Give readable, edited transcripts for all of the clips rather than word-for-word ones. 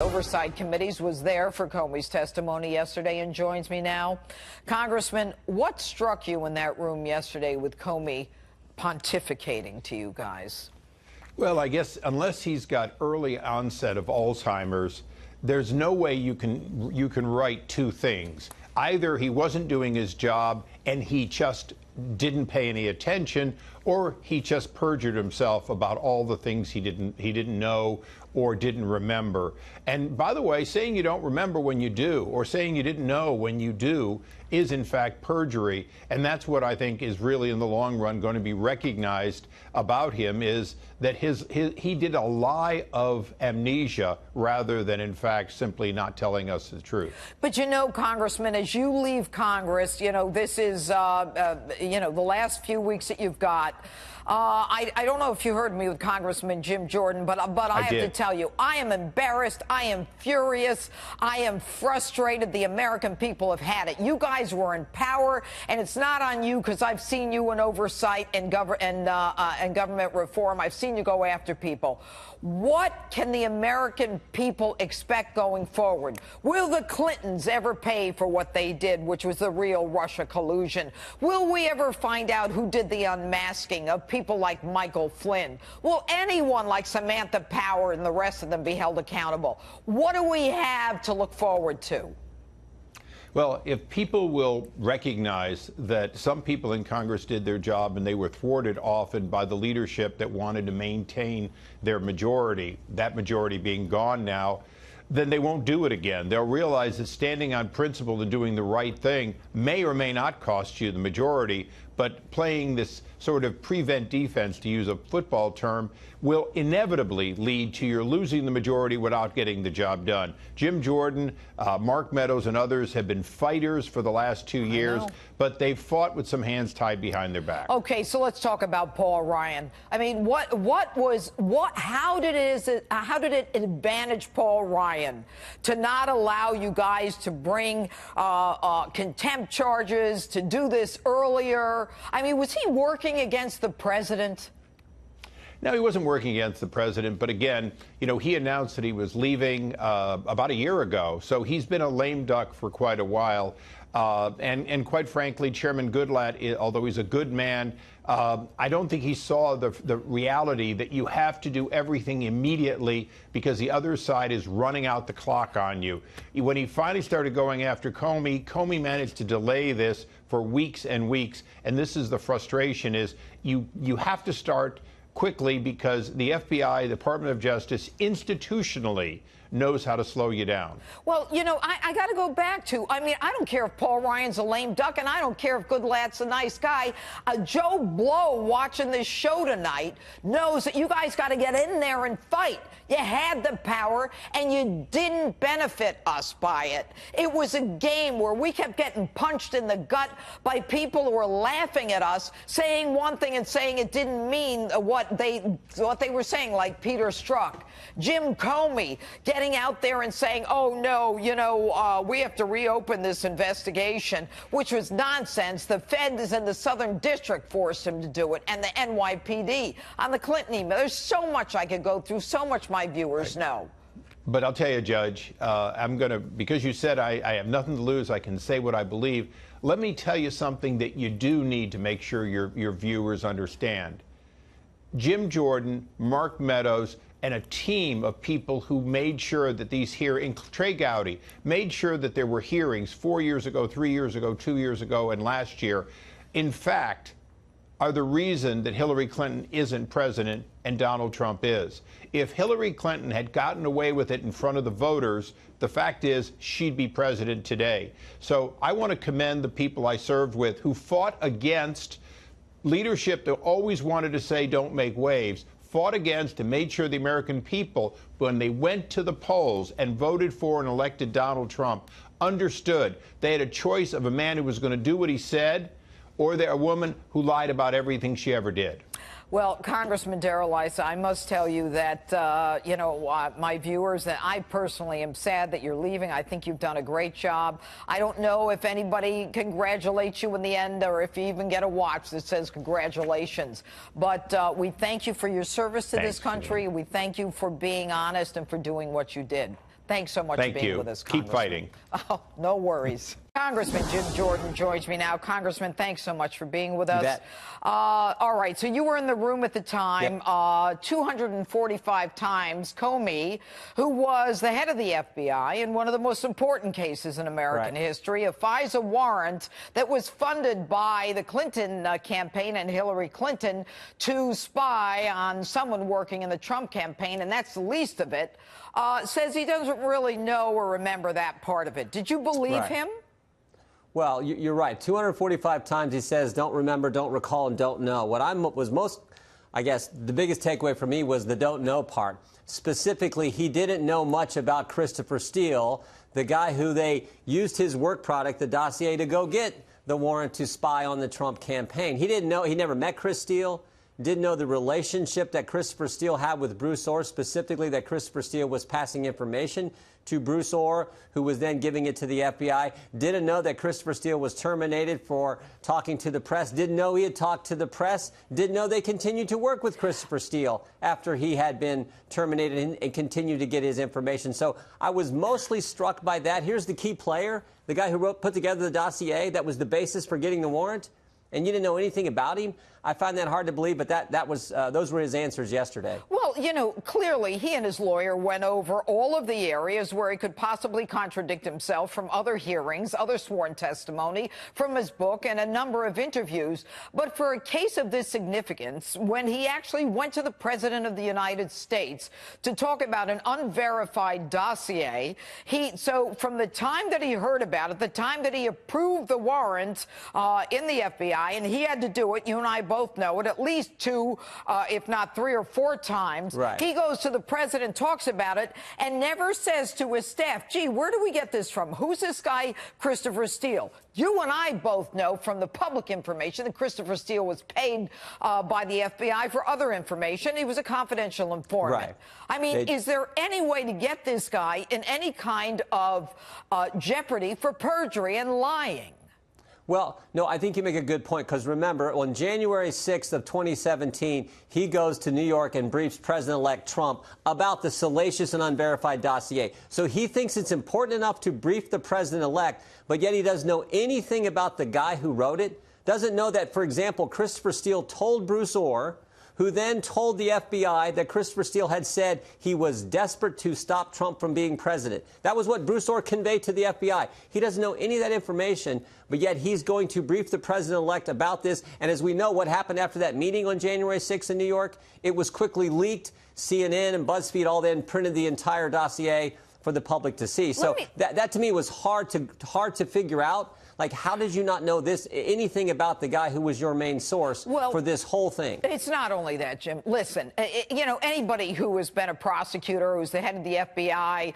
Oversight Committees was there for Comey's testimony yesterday and joins me now. Congressman, what struck you in that room yesterday with Comey pontificating to you guys? Well, I guess unless he's got early onset of Alzheimer's, there's no way you can write two things. Either he wasn't doing his job and he just didn't pay any attention, or he just perjured himself about all the things he didn't know or didn't remember. And by the way, saying you don't remember when you do, or saying you didn't know when you do, is in fact perjury. And that's what I think is really in the long run going to be recognized about him, is that he did a lie of amnesia rather than in fact simply not telling us the truth. But you know, Congressman, as you leave Congress, you know, this is the last few weeks that you've got. I don't know if you heard me with Congressman Jim Jordan, but I have to tell you, I am embarrassed. I am furious. I am frustrated. The American people have had it. You guys were in power, and it's not on you, because I've seen you in oversight and government reform. I've seen you go after people. What can the American people expect going forward? Will the Clintons ever pay for what they did, which was the real Russia collusion? Will we ever find out who did the unmasking of people like Michael Flynn? Will anyone like Samantha Power and the rest of them be held accountable? What do we have to look forward to? Well, if people will recognize that some people in Congress did their job and they were thwarted often by the leadership that wanted to maintain their majority, that majority being gone now, then they won't do it again. They'll realize that standing on principle and doing the right thing may or may not cost you the majority, but playing this sort of prevent defense, to use a football term, will inevitably lead to your losing the majority without getting the job done. Jim Jordan, Mark Meadows, and others have been fighters for the last 2 years, but they've fought with some hands tied behind their back. Okay, so let's talk about Paul Ryan. I mean, how did it advantage Paul Ryan to not allow you guys to bring contempt charges, to do this earlier? I mean, was he working against the president? No, he wasn't working against the president. But again, you know, he announced that he was leaving about a year ago. So he's been a lame duck for quite a while. And quite frankly, Chairman Goodlatte, although he's a good man, I don't think he saw the reality that you have to do everything immediately because the other side is running out the clock on you. When he finally started going after Comey, Comey managed to delay this for weeks and weeks. And this is the frustration, is you have to start quickly, because the FBI, Department of Justice, institutionally knows how to slow you down. Well, you know, I got to go back to, I mean, I don't care if Paul Ryan's a lame duck, and I don't care if Goodlatte's a nice guy. Joe Blow watching this show tonight knows that you guys got to get in there and fight. You had the power, and you didn't benefit us by it. It was a game where we kept getting punched in the gut by people who were laughing at us, saying one thing and saying it didn't mean what they were saying, like Peter Strzok. Jim Comey getting out there and saying, oh, no, you know, we have to reopen this investigation, which was nonsense. The feds in the Southern District forced him to do it, and the NYPD on the Clinton email. There's so much I could go through, so much my viewers know. But I'll tell you, Judge, because you said I have nothing to lose, I can say what I believe. Let me tell you something that you do need to make sure your viewers understand. Jim Jordan, Mark Meadows, and a team of people who made sure that these hearings, Trey Gowdy, made sure that there were hearings 4 years ago, 3 years ago, 2 years ago, and last year, in fact, are the reason that Hillary Clinton isn't president and Donald Trump is. If Hillary Clinton had gotten away with it in front of the voters, the fact is she'd be president today. So I want to commend the people I served with who fought against leadership that always wanted to say don't make waves, fought against and made sure the American people, when they went to the polls and voted for and elected Donald Trump, understood they had a choice of a man who was going to do what he said, or a woman who lied about everything she ever did. Well, Congressman Darrell Issa, I must tell you that, my viewers, that I personally am sad that you're leaving. I think you've done a great job. I don't know if anybody congratulates you in the end, or if you even get a watch that says congratulations. But we thank you for your service to this country. We thank you for being honest and for doing what you did. Thanks so much for being with us, Congressman. Keep fighting. Oh, no worries. Congressman Jim Jordan joins me now. Congressman, thanks so much for being with us. You bet. All right, so you were in the room at the time. Yep. 245 times, Comey, who was the head of the FBI in one of the most important cases in American history, a FISA warrant that was funded by the Clinton campaign and Hillary Clinton to spy on someone working in the Trump campaign, and that's the least of it, says he doesn't really know or remember that part of it. Did you believe him? Well, you're right. 245 times he says, don't remember, don't recall, and don't know. What was most, I guess, the biggest takeaway for me was the don't know part. Specifically, he didn't know much about Christopher Steele, the guy who they used his work product, the dossier, to go get the warrant to spy on the Trump campaign. He didn't know, he never met Chris Steele, didn't know the relationship that Christopher Steele had with Bruce Orr, specifically that Christopher Steele was passing information to Bruce Orr, who was then giving it to the FBI. Didn't know that Christopher Steele was terminated for talking to the press. Didn't know he had talked to the press. Didn't know they continued to work with Christopher Steele after he had been terminated and continued to get his information. So I was mostly struck by that. Here's the key player, the guy who put together the dossier that was the basis for getting the warrant, and you didn't know anything about him. I find that hard to believe, but those were his answers yesterday. Well, you know, clearly he and his lawyer went over all of the areas where he could possibly contradict himself from other hearings, other sworn testimony, from his book, and a number of interviews. But for a case of this significance, when he actually went to the President of the United States to talk about an unverified dossier, so from the time that he heard about it, the time that he approved the warrant in the FBI, and he had to do it, you and I both know it, at least 2, if not 3 or 4 times. Right. He goes to the president, talks about it, and never says to his staff, gee, where do we get this from? Who's this guy, Christopher Steele? You and I both know from the public information that Christopher Steele was paid by the FBI for other information. He was a confidential informant. Right. I mean, is there any way to get this guy in any kind of jeopardy for perjury and lying? Well, no, I think you make a good point, because remember, on January 6th of 2017, he goes to New York and briefs President-elect Trump about the salacious and unverified dossier. So he thinks it's important enough to brief the president-elect, but yet he doesn't know anything about the guy who wrote it. Doesn't know that, for example, Christopher Steele told Bruce Orr, who then told the FBI that Christopher Steele had said he was desperate to stop Trump from being president. That was what Bruce Orr conveyed to the FBI. He doesn't know any of that information, but yet he's going to brief the president-elect about this. And as we know, what happened after that meeting on January 6th in New York, it was quickly leaked. CNN and BuzzFeed all then printed the entire dossier for the public to see. So that to me was hard to figure out. Like, how did you not know anything about the guy who was your main source for this whole thing? It's not only that, Jim. Listen, you know, anybody who has been a prosecutor, who's the head of the FBI,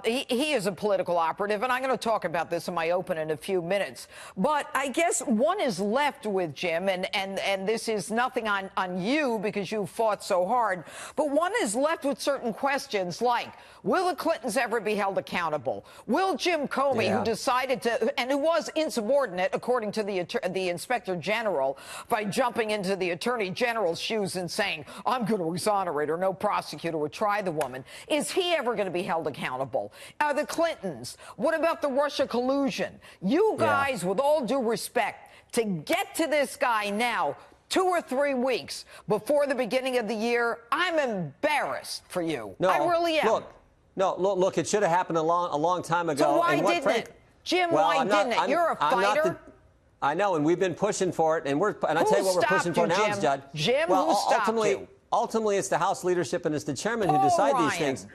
he is a political operative, and I'm going to talk about this in my open in a few minutes. But I guess one is left with, Jim, and this is nothing on you because you fought so hard, but one is left with certain questions like, will the Clintons ever be held accountable? Will Jim Comey, who decided to, and who was insubordinate, according to the Inspector General, by jumping into the Attorney General's shoes and saying, I'm going to exonerate her, no prosecutor would try the woman. Is he ever going to be held accountable? The Clintons. What about the Russia collusion? You guys, with all due respect, to get to this guy now, 2 or 3 weeks before the beginning of the year, I'm embarrassed for you. No, I really am. Look, it should have happened a long time ago. So why didn't it? Jim, why didn't it? You're a fighter. I know, and we've been pushing for it, and I tell you what we're pushing for now, Judge. Jim, who stopped you? Ultimately, it's the House leadership and it's the chairman who decide these things.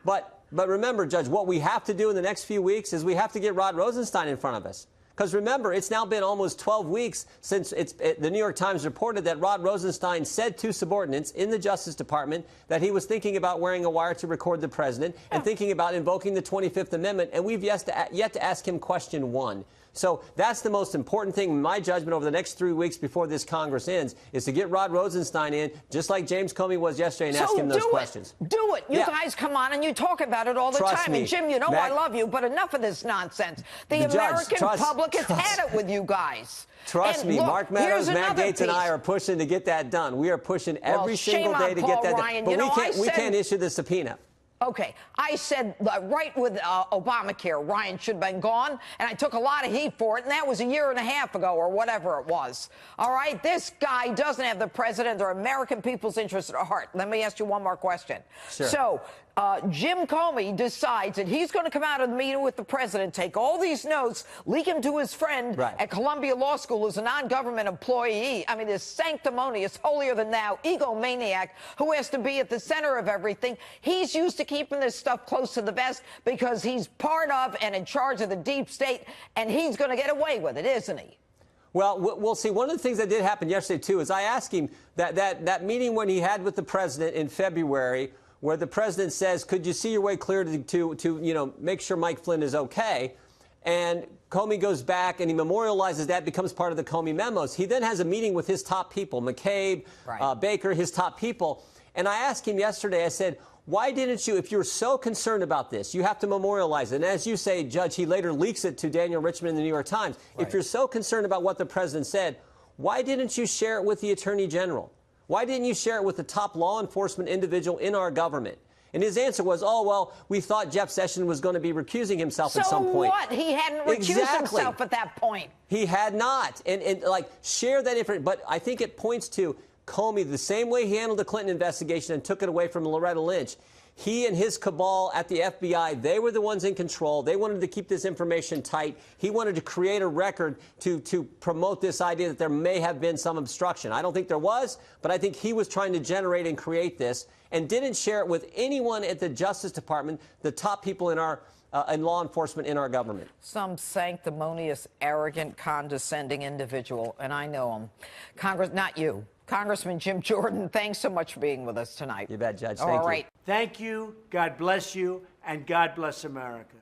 But remember, Judge, what we have to do in the next few weeks is we have to get Rod Rosenstein in front of us. Because remember, it's now been almost 12 weeks since the New York Times reported that Rod Rosenstein said to subordinates in the Justice Department that he was thinking about wearing a wire to record the president and thinking about invoking the 25th Amendment, and we've yet to ask him question 1. So that's the most important thing, in my judgment, over the next 3 weeks before this Congress ends, is to get Rod Rosenstein in, just like James Comey was yesterday, and ask him those questions. Do it. You guys come on and you talk about it all the time. And Jim, you know I love you, but enough of this nonsense. The American public has had it with you guys. Trust me, Mark Meadows, Matt Gaetz, and I are pushing to get that done. We are pushing every single day to get that done. But we can't issue the subpoena. Okay, I said right with Obamacare, Ryan should have been gone, and I took a lot of heat for it, and that was a year and a half ago or whatever it was. All right, this guy doesn't have the president or American people's interest at heart. Let me ask you one more question. Sure. So, Jim Comey decides that he's going to come out of the meeting with the president, take all these notes, leak them to his friend at Columbia Law School who's a non-government employee. I mean, this sanctimonious, holier-than-thou egomaniac who has to be at the center of everything. He's used to keeping this stuff close to the vest because he's part of and in charge of the deep state, and he's going to get away with it, isn't he? Well, we'll see. One of the things that did happen yesterday, too, is I asked him that meeting when he had with the president in February, where the president says, could you see your way clear to make sure Mike Flynn is okay? And Comey goes back and he memorializes that, becomes part of the Comey memos. He then has a meeting with his top people, McCabe, Baker, his top people. And I asked him yesterday, I said, why didn't you, if you're so concerned about this, you have to memorialize it. And as you say, Judge, he later leaks it to Daniel Richman in the New York Times. If you're so concerned about what the president said, why didn't you share it with the Attorney General? Why didn't you share it with the top law enforcement individual in our government? And his answer was, oh, well, we thought Jeff Sessions was going to be recusing himself at some point. So what? He hadn't recused himself at that point. He had not. And share that information. But I think it points to Comey, the same way he handled the Clinton investigation and took it away from Loretta Lynch. He and his cabal at the FBI, they were the ones in control. They wanted to keep this information tight. He wanted to create a record to promote this idea that there may have been some obstruction. I don't think there was, but I think he was trying to generate and create this and didn't share it with anyone at the Justice Department, the top people in our in law enforcement in our government. Some sanctimonious, arrogant, condescending individual, and I know him. Not you. Congressman Jim Jordan, thanks so much for being with us tonight. You bet, Judge. All right. Thank you. God bless you, and God bless America.